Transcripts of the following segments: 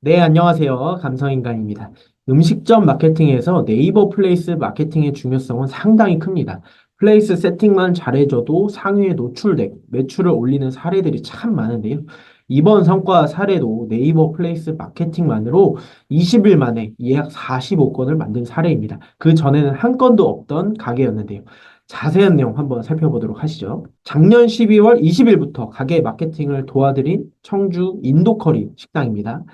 네, 안녕하세요. 감성인간입니다. 음식점 마케팅에서 네이버 플레이스 마케팅의 중요성은 상당히 큽니다. 플레이스 세팅만 잘해줘도 상위에 노출되고 매출을 올리는 사례들이 참 많은데요. 이번 성과 사례도 네이버 플레이스 마케팅만으로 20일 만에 예약 45건을 만든 사례입니다. 그 전에는 한 건도 없던 가게였는데요. 자세한 내용 한번 살펴보도록 하시죠. 작년 12월 20일부터 가게 마케팅을 도와드린 청주 인도커리 식당입니다.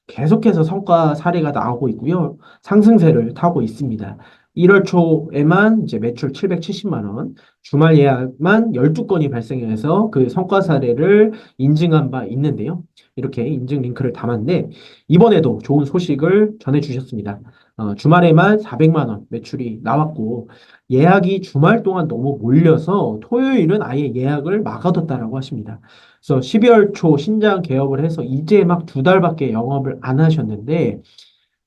계속해서 성과 사례가 나오고 있고요. 상승세를 타고 있습니다. 1월 초에만 이제 매출 770만 원, 주말 예약만 12건이 발생해서 그 성과 사례를 인증한 바 있는데요. 이렇게 인증 링크를 담았는데 이번에도 좋은 소식을 전해주셨습니다. 주말에만 400만 원 매출이 나왔고 예약이 주말 동안 너무 몰려서 토요일은 아예 예약을 막아뒀다라고 하십니다. 그래서 12월 초 신장 개업을 해서 이제 막 두 달밖에 영업을 안 하셨는데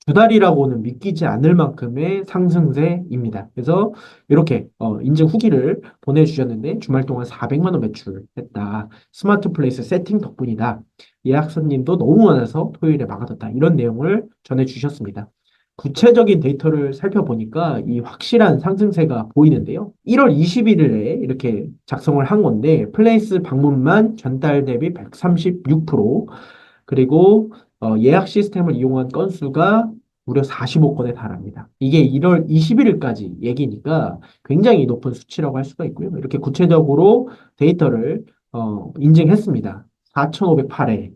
두 달이라고는 믿기지 않을 만큼의 상승세입니다. 그래서 이렇게 인증 후기를 보내주셨는데 주말 동안 400만 원 매출했다. 스마트 플레이스 세팅 덕분이다. 예약 손님도 너무 많아서 토요일에 막아뒀다. 이런 내용을 전해주셨습니다. 구체적인 데이터를 살펴보니까 이 확실한 상승세가 보이는데요. 1월 21일에 이렇게 작성을 한 건데 플레이스 방문만 전달 대비 136%, 그리고 예약 시스템을 이용한 건수가 무려 45건에 달합니다. 이게 1월 21일까지 얘기니까 굉장히 높은 수치라고 할 수가 있고요. 이렇게 구체적으로 데이터를 인증했습니다. 4,508회,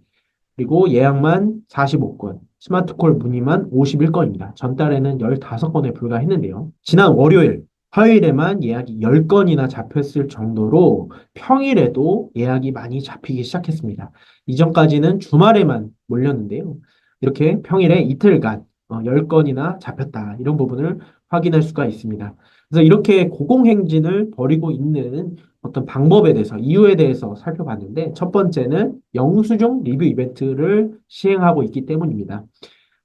그리고 예약만 45건, 스마트콜 문의만 51건입니다. 전달에는 15건에 불과했는데요. 지난 월요일, 화요일에만 예약이 10건이나 잡혔을 정도로 평일에도 예약이 많이 잡히기 시작했습니다. 이전까지는 주말에만 몰렸는데요. 이렇게 평일에 이틀간 10건이나 잡혔다. 이런 부분을 확인할 수가 있습니다. 그래서 이렇게 고공행진을 벌이고 있는 어떤 방법에 대해서, 이유에 대해서 살펴봤는데, 첫 번째는 영수증 리뷰 이벤트를 시행하고 있기 때문입니다.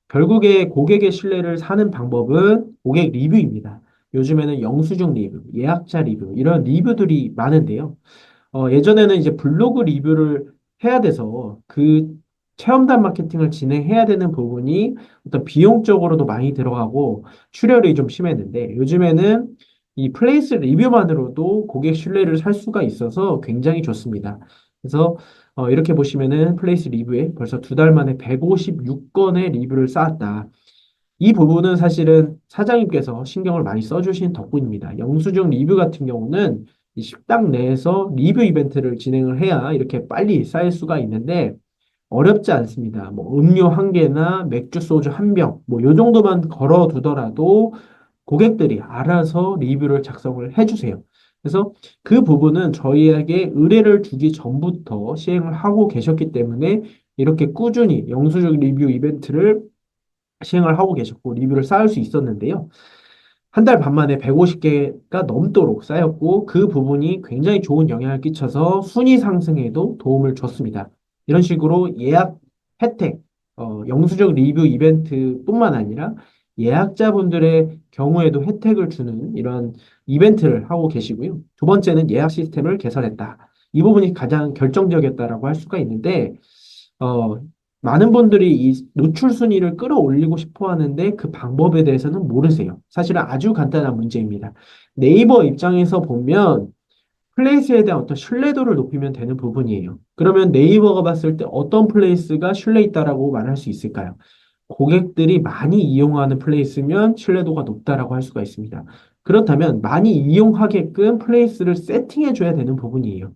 결국에 고객의 신뢰를 사는 방법은 고객 리뷰입니다. 요즘에는 영수증 리뷰, 예약자 리뷰, 이런 리뷰들이 많은데요. 예전에는 이제 블로그 리뷰를 해야 돼서 그 체험단 마케팅을 진행해야 되는 부분이 어떤 비용적으로도 많이 들어가고 출혈이 좀 심했는데 요즘에는 이 플레이스 리뷰만으로도 고객 신뢰를 살 수가 있어서 굉장히 좋습니다. 그래서 이렇게 보시면은 플레이스 리뷰에 벌써 두 달 만에 156건의 리뷰를 쌓았다. 이 부분은 사실은 사장님께서 신경을 많이 써주신 덕분입니다. 영수증 리뷰 같은 경우는 이 식당 내에서 리뷰 이벤트를 진행을 해야 이렇게 빨리 쌓일 수가 있는데 어렵지 않습니다. 뭐 음료 한 개나 맥주 소주 한 병, 뭐 요 정도만 걸어 두더라도 고객들이 알아서 리뷰를 작성을 해주세요. 그래서 그 부분은 저희에게 의뢰를 주기 전부터 시행을 하고 계셨기 때문에 이렇게 꾸준히 영수증 리뷰 이벤트를 시행을 하고 계셨고 리뷰를 쌓을 수 있었는데요. 한 달 반 만에 150개가 넘도록 쌓였고 그 부분이 굉장히 좋은 영향을 끼쳐서 순위 상승에도 도움을 줬습니다. 이런 식으로 예약 혜택, 영수증 리뷰 이벤트뿐만 아니라 예약자분들의 경우에도 혜택을 주는 이런 이벤트를 하고 계시고요. 두 번째는 예약 시스템을 개선했다. 이 부분이 가장 결정적이었다라고 할 수가 있는데 어, 많은 분들이 이 노출 순위를 끌어올리고 싶어 하는데 그 방법에 대해서는 모르세요. 사실은 아주 간단한 문제입니다. 네이버 입장에서 보면 플레이스에 대한 어떤 신뢰도를 높이면 되는 부분이에요. 그러면 네이버가 봤을 때 어떤 플레이스가 신뢰 있다라고 말할 수 있을까요? 고객들이 많이 이용하는 플레이스면 신뢰도가 높다라고 할 수가 있습니다. 그렇다면 많이 이용하게끔 플레이스를 세팅해 줘야 되는 부분이에요.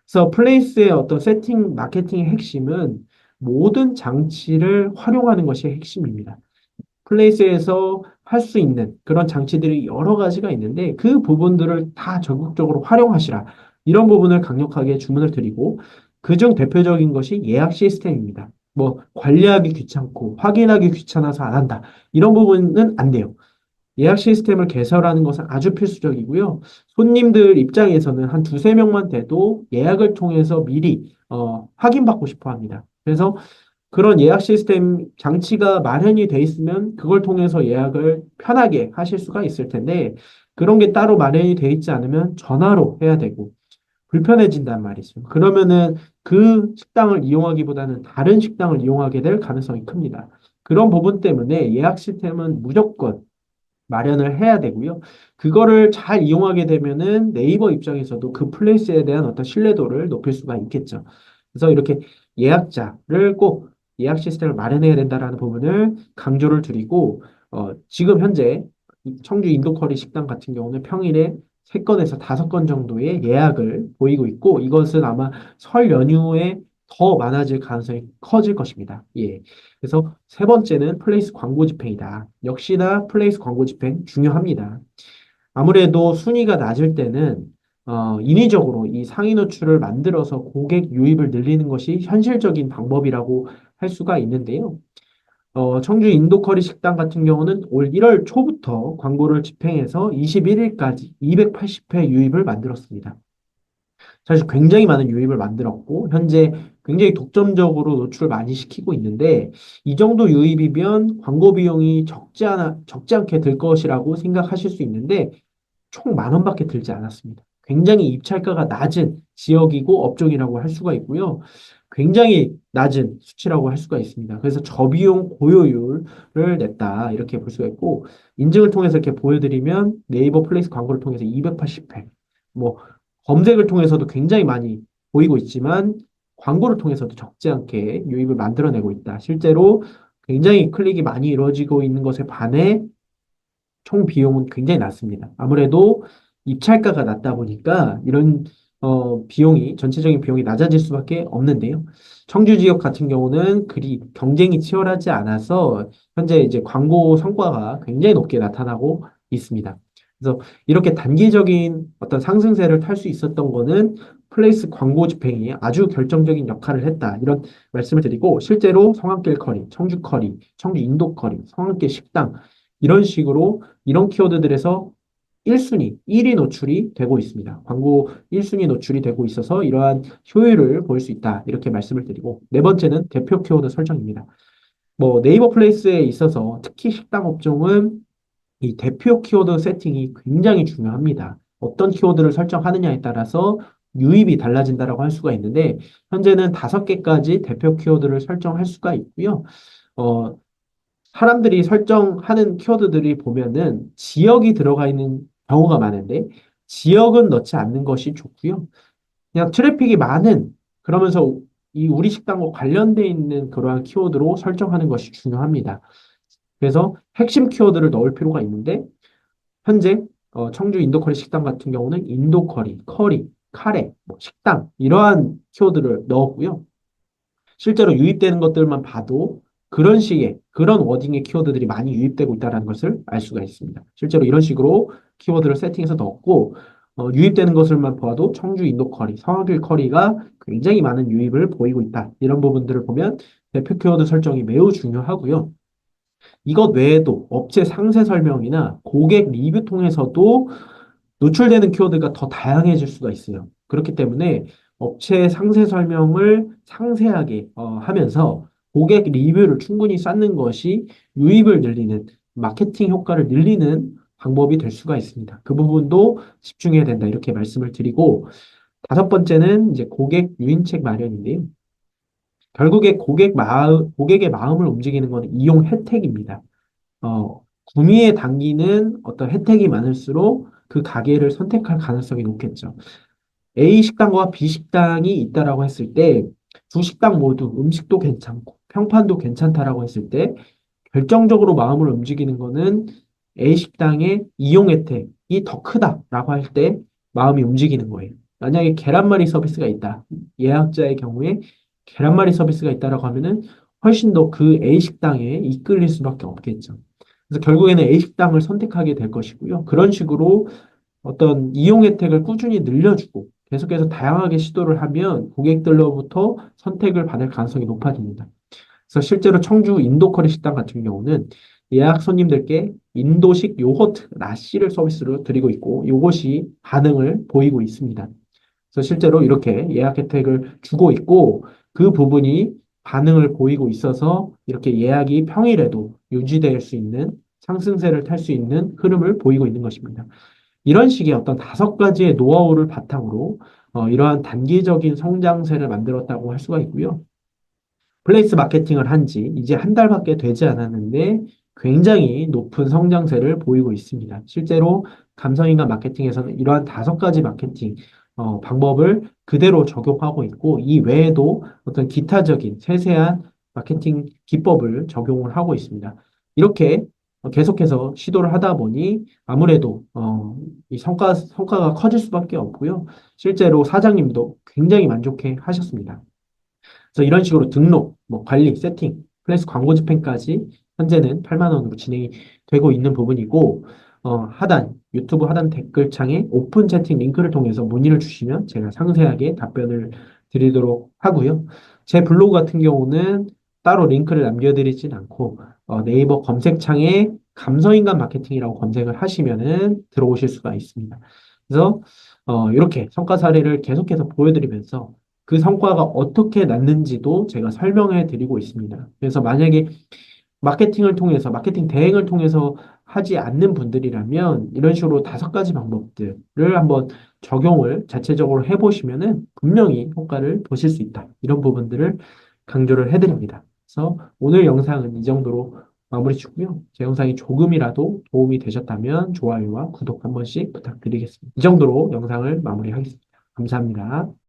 그래서 플레이스의 어떤 세팅 마케팅의 핵심은 모든 장치를 활용하는 것이 핵심입니다. 플레이스에서 할 수 있는 그런 장치들이 여러 가지가 있는데 그 부분들을 다 적극적으로 활용하시라. 이런 부분을 강력하게 주문을 드리고 그중 대표적인 것이 예약 시스템입니다. 뭐 관리하기 귀찮고 확인하기 귀찮아서 안 한다. 이런 부분은 안 돼요. 예약 시스템을 개설하는 것은 아주 필수적이고요. 손님들 입장에서는 한 두세 명만 돼도 예약을 통해서 미리 확인받고 싶어 합니다. 그래서 그런 예약 시스템 장치가 마련이 돼 있으면 그걸 통해서 예약을 편하게 하실 수가 있을 텐데 그런 게 따로 마련이 돼 있지 않으면 전화로 해야 되고 불편해진단 말이죠. 그러면은 그 식당을 이용하기보다는 다른 식당을 이용하게 될 가능성이 큽니다. 그런 부분 때문에 예약 시스템은 무조건 마련을 해야 되고요. 그거를 잘 이용하게 되면은 네이버 입장에서도 그 플레이스에 대한 어떤 신뢰도를 높일 수가 있겠죠. 그래서 이렇게 예약자를 꼭 예약 시스템을 마련해야 된다라는 부분을 강조를 드리고, 지금 현재 청주 인도커리 식당 같은 경우는 평일에 3건에서 5건 정도의 예약을 보이고 있고, 이것은 아마 설 연휴에 더 많아질 가능성이 커질 것입니다. 예. 그래서 세 번째는 플레이스 광고 집행이다. 역시나 플레이스 광고 집행 중요합니다. 아무래도 순위가 낮을 때는 인위적으로 이 상위 노출을 만들어서 고객 유입을 늘리는 것이 현실적인 방법이라고 할 수가 있는데요. 청주 인도커리 식당 같은 경우는 올 1월 초부터 광고를 집행해서 21일까지 280회 유입을 만들었습니다. 사실 굉장히 많은 유입을 만들었고, 현재 굉장히 독점적으로 노출을 많이 시키고 있는데, 이 정도 유입이면 광고 비용이 적지 않게 들 것이라고 생각하실 수 있는데, 총 10,000원밖에 들지 않았습니다. 굉장히 입찰가가 낮은 지역이고 업종이라고 할 수가 있고요. 굉장히 낮은 수치라고 할 수가 있습니다. 그래서 저비용 고효율을 냈다. 이렇게 볼 수가 있고, 인증을 통해서 이렇게 보여드리면 네이버 플레이스 광고를 통해서 280회, 뭐, 검색을 통해서도 굉장히 많이 보이고 있지만, 광고를 통해서도 적지 않게 유입을 만들어내고 있다. 실제로 굉장히 클릭이 많이 이루어지고 있는 것에 반해 총 비용은 굉장히 낮습니다. 아무래도 입찰가가 낮다 보니까 이런 비용이 전체적인 비용이 낮아질 수밖에 없는데요. 청주 지역 같은 경우는 그리 경쟁이 치열하지 않아서 현재 이제 광고 성과가 굉장히 높게 나타나고 있습니다. 그래서 이렇게 단기적인 어떤 상승세를 탈 수 있었던 거는 플레이스 광고 집행이 아주 결정적인 역할을 했다. 이런 말씀을 드리고 실제로 성안길 커리, 청주 커리, 청주 인도 커리, 성안길 식당 이런 식으로 이런 키워드들에서 1순위, 1위 노출이 되고 있습니다. 광고 1순위 노출이 되고 있어서 이러한 효율을 볼 수 있다. 이렇게 말씀을 드리고, 네 번째는 대표 키워드 설정입니다. 뭐 네이버 플레이스에 있어서 특히 식당 업종은 이 대표 키워드 세팅이 굉장히 중요합니다. 어떤 키워드를 설정하느냐에 따라서 유입이 달라진다라고 할 수가 있는데, 현재는 5개까지 대표 키워드를 설정할 수가 있고요. 어, 사람들이 설정하는 키워드들이 보면은 지역이 들어가 있는 경우가 많은데 지역은 넣지 않는 것이 좋고요. 그냥 트래픽이 많은 그러면서 이 우리 식당과 관련돼 있는 그러한 키워드로 설정하는 것이 중요합니다. 그래서 핵심 키워드를 넣을 필요가 있는데 현재 청주 인도커리 식당 같은 경우는 인도커리, 커리, 카레, 뭐 식당 이러한 키워드를 넣었고요. 실제로 유입되는 것들만 봐도 그런 식의, 그런 워딩의 키워드들이 많이 유입되고 있다는 것을 알 수가 있습니다. 실제로 이런 식으로 키워드를 세팅해서 넣었고, 유입되는 것을만 봐도 청주 인도 커리, 성악일 커리가 굉장히 많은 유입을 보이고 있다. 이런 부분들을 보면 대표 키워드 설정이 매우 중요하고요. 이것 외에도 업체 상세 설명이나 고객 리뷰 통해서도 노출되는 키워드가 더 다양해질 수가 있어요. 그렇기 때문에 업체 상세 설명을 상세하게 하면서 고객 리뷰를 충분히 쌓는 것이 유입을 늘리는 마케팅 효과를 늘리는 방법이 될 수가 있습니다. 그 부분도 집중해야 된다. 이렇게 말씀을 드리고 다섯 번째는 이제 고객 유인책 마련인데요. 결국에 고객의 마음을 움직이는 것은 이용 혜택입니다. 구미에 당기는 어떤 혜택이 많을수록 그 가게를 선택할 가능성이 높겠죠. A 식당과 B 식당이 있다라고 했을 때, 두 식당 모두 음식도 괜찮고, 평판도 괜찮다라고 했을 때, 결정적으로 마음을 움직이는 거는 A 식당의 이용 혜택이 더 크다라고 할 때 마음이 움직이는 거예요. 만약에 계란말이 서비스가 있다. 예약자의 경우에 계란말이 서비스가 있다라고 하면은 훨씬 더 그 A 식당에 이끌릴 수밖에 없겠죠. 그래서 결국에는 A 식당을 선택하게 될 것이고요. 그런 식으로 어떤 이용 혜택을 꾸준히 늘려주고 계속해서 다양하게 시도를 하면 고객들로부터 선택을 받을 가능성이 높아집니다. 그래서 실제로 청주 인도커리 식당 같은 경우는 예약 손님들께 인도식 요거트 라씨를 서비스로 드리고 있고 이것이 반응을 보이고 있습니다. 그래서 실제로 이렇게 예약 혜택을 주고 있고 그 부분이 반응을 보이고 있어서 이렇게 예약이 평일에도 유지될 수 있는 상승세를 탈 수 있는 흐름을 보이고 있는 것입니다. 이런 식의 어떤 5가지의 노하우를 바탕으로 이러한 단기적인 성장세를 만들었다고 할 수가 있고요. 플레이스 마케팅을 한 지 이제 한 달밖에 되지 않았는데 굉장히 높은 성장세를 보이고 있습니다. 실제로 감성인간 마케팅에서는 이러한 5가지 마케팅 방법을 그대로 적용하고 있고 이 외에도 어떤 기타적인 세세한 마케팅 기법을 적용을 하고 있습니다. 이렇게 계속해서 시도를 하다 보니 아무래도 이 성과가 커질 수밖에 없고요. 실제로 사장님도 굉장히 만족해 하셨습니다. 그래서 이런 식으로 등록, 뭐 관리, 세팅, 플레이스 광고 집행까지 현재는 8만 원으로 진행이 되고 있는 부분이고, 유튜브 하단 댓글창에 오픈 채팅 링크를 통해서 문의를 주시면 제가 상세하게 답변을 드리도록 하고요. 제 블로그 같은 경우는 따로 링크를 남겨드리진 않고, 네이버 검색창에 감성인간 마케팅이라고 검색을 하시면은 들어오실 수가 있습니다. 그래서, 이렇게 성과 사례를 계속해서 보여드리면서 그 성과가 어떻게 났는지도 제가 설명해 드리고 있습니다. 그래서 만약에 마케팅을 통해서, 마케팅 대행을 통해서 하지 않는 분들이라면 이런 식으로 5가지 방법들을 한번 적용을 자체적으로 해보시면은 분명히 효과를 보실 수 있다. 이런 부분들을 강조를 해드립니다. 그래서 오늘 영상은 이 정도로 마무리 짓고요. 제 영상이 조금이라도 도움이 되셨다면 좋아요와 구독 한 번씩 부탁드리겠습니다. 이 정도로 영상을 마무리하겠습니다. 감사합니다.